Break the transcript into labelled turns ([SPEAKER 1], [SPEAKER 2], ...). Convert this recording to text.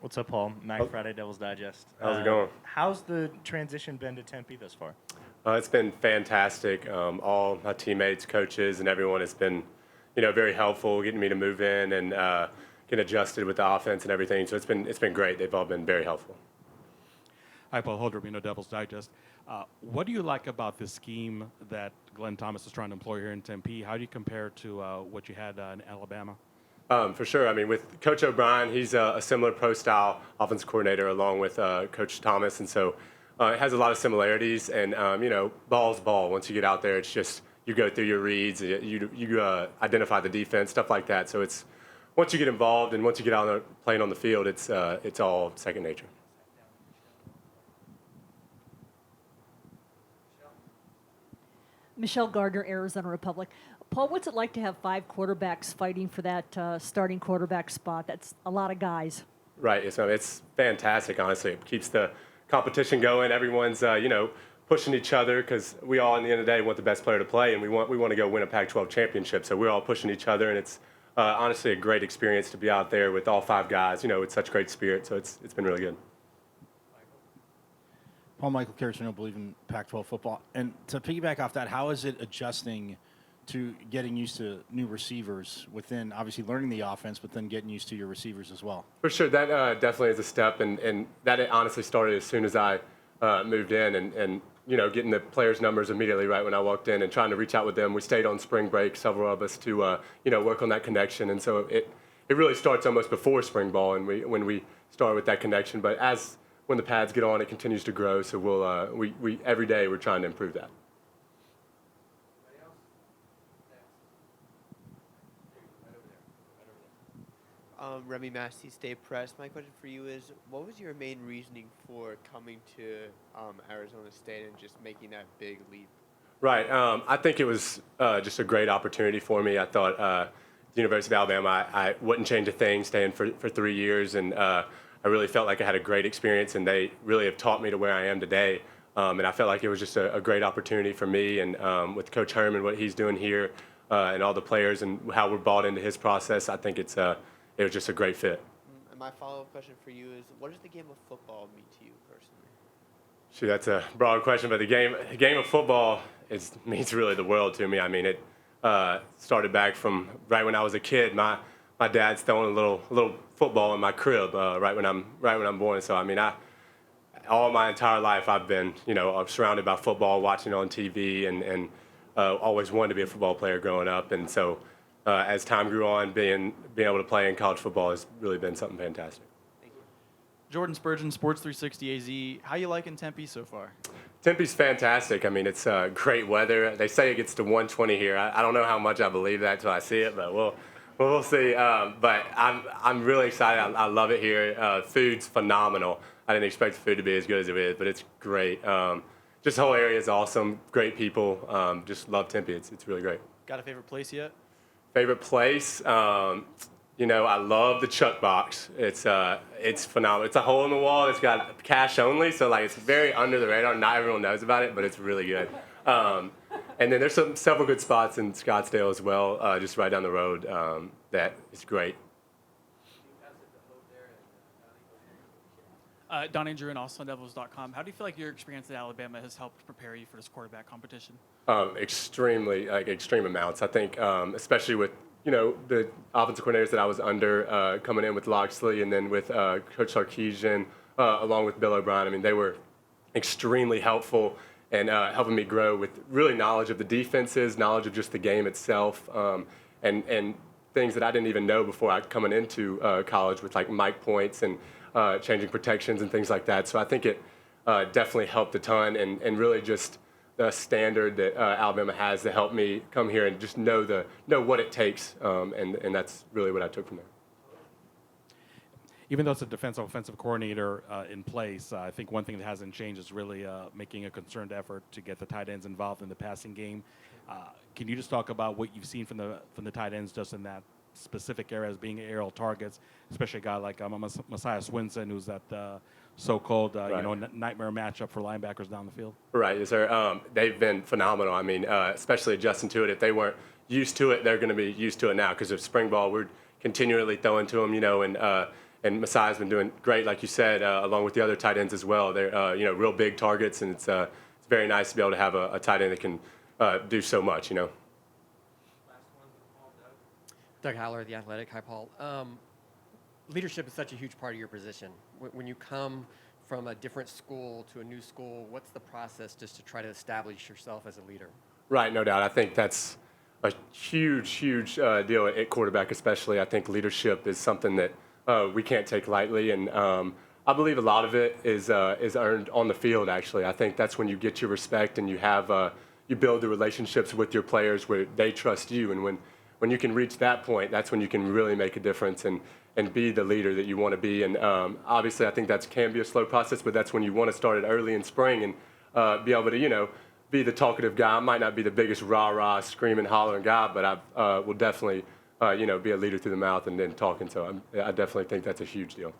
[SPEAKER 1] What's up, Paul? Mac Friday, Devil's Digest.
[SPEAKER 2] How's it going?
[SPEAKER 1] How's the transition been to Tempe thus far?
[SPEAKER 2] It's been fantastic. All my teammates, coaches, and everyone has been, very helpful getting me to move in and get adjusted with the offense and everything. So it's been great. They've all been very helpful.
[SPEAKER 3] Hi, Paul Holder, Devil's Digest. What do you like about the scheme that Glenn Thomas is trying to employ here in Tempe? How do you compare to what you had in Alabama?
[SPEAKER 2] For sure. I mean, with Coach O'Brien, he's a similar pro-style offense coordinator along with Coach Thomas, and so it has a lot of similarities. And ball's ball. Once you get out there, it's just you go through your reads, you identify the defense, stuff like that. So it's once you get involved and once you get out playing on the field, it's all second nature.
[SPEAKER 4] Michelle Gardner, Arizona Republic. Paul, what's it like to have 5 quarterbacks fighting for that starting quarterback spot? That's a lot of guys.
[SPEAKER 2] Right. So it's fantastic, honestly. It keeps the competition going. Everyone's, pushing each other because we all, in the end of the day, want the best player to play, and we want to go win a Pac-12 championship. So we're all pushing each other, and it's honestly a great experience to be out there with all 5 guys, with such great spirit. So it's been really good.
[SPEAKER 5] Paul Michael Carrots, believe in Pac-12 football. And to piggyback off that, how is it adjusting to getting used to new receivers within, obviously, learning the offense, but then getting used to your receivers as well?
[SPEAKER 2] For sure. That definitely is a step, and that it honestly started as soon as I moved in and getting the players' numbers immediately right when I walked in and trying to reach out with them. We stayed on spring break, several of us, to work on that connection. And so it really starts almost before spring ball and when we start with that connection. But when the pads get on, it continues to grow. So we every day we're trying to improve that.
[SPEAKER 6] Remy Massey, State Press. My question for you is, what was your main reasoning for coming to Arizona State and just making that big leap?
[SPEAKER 2] Right. I think it was just a great opportunity for me. I thought the University of Alabama, I wouldn't change a thing staying for 3 years, and I really felt like I had a great experience, and they really have taught me to where I am today. And I felt like it was just a great opportunity for me, and with Coach Herman, what he's doing here, and all the players and how we're bought into his process, I think it was just a great fit.
[SPEAKER 6] And my follow-up question for you is, what does the game of football mean to you personally?
[SPEAKER 2] Shoot, that's a broad question, but the game of football means really the world to me. I mean, it started back from right when I was a kid. My dad's throwing a little football in my crib right when I'm born. So I mean, all my entire life I've been I'm surrounded by football, watching on TV, and always wanted to be a football player growing up. And so as time grew on, being able to play in college football has really been something fantastic.
[SPEAKER 6] Thank you.
[SPEAKER 7] Jordan Spurgeon, Sports 360 AZ. How you liking Tempe so far?
[SPEAKER 2] Tempe's fantastic. I mean, it's great weather. They say it gets to 120 here. I don't know how much I believe that till I see it, but we'll see. But I'm really excited. I love it here. Food's phenomenal. I didn't expect the food to be as good as it is, but it's great. Just the whole area is awesome. Great people. Just love Tempe. It's really great.
[SPEAKER 7] Got a favorite place yet?
[SPEAKER 2] Favorite place? I love the Chuck Box. It's phenomenal. It's a hole in the wall. It's got cash only, so it's very under the radar. Not everyone knows about it, but it's really good. And then there's several good spots in Scottsdale as well, just right down the road. That is great.
[SPEAKER 7] Donnie Drew and also on DevilsDigest. How do you feel like your experience at Alabama has helped prepare you for this quarterback competition?
[SPEAKER 2] Extreme amounts. I think, especially with the offensive coordinators that I was under coming in with Loxley and then with Coach Sarkisian, along with Bill O'Brien. I mean, they were extremely helpful and helping me grow with really knowledge of the defenses, knowledge of just the game itself, and things that I didn't even know before I coming into college with like mic points and changing protections and things like that. So I think it definitely helped a ton, and really just the standard that Alabama has to help me come here and just know what it takes, and that's really what I took from there.
[SPEAKER 3] Even though it's a offensive coordinator in place, I think one thing that hasn't changed is really making a concerted effort to get the tight ends involved in the passing game. Can you just talk about what you've seen from the tight ends just in that specific area as being aerial targets, especially a guy like Messiah Swinson, who's that so-called nightmare matchup for linebackers down the field?
[SPEAKER 2] Right, yes, sir. They've been phenomenal. I mean, especially adjusting to it. If they weren't used to it, they're going to be used to it now because of spring ball. We're continually throwing to them, and and Messiah's been doing great, like you said, along with the other tight ends as well. They're real big targets, and it's very nice to be able to have a tight end that can do so much.
[SPEAKER 8] Doug Howler, The Athletic. Hi, Paul. Leadership is such a huge part of your position. When you come from a different school to a new school, what's the process just to try to establish yourself as a leader?
[SPEAKER 2] Right, no doubt. I think that's a huge deal at quarterback, especially. I think leadership is something that we can't take lightly, and I believe a lot of it is earned on the field. Actually, I think that's when you get your respect and you have you build the relationships with your players where they trust you, and when you can reach that point, that's when you can really make a difference and be the leader that you want to be. And obviously, I think that can be a slow process, but that's when you want to start it early in spring and be able to, be the talkative guy. I might not be the biggest rah-rah, screaming, hollering guy, but I will definitely, be a leader through the mouth and then talking. So I definitely think that's a huge deal.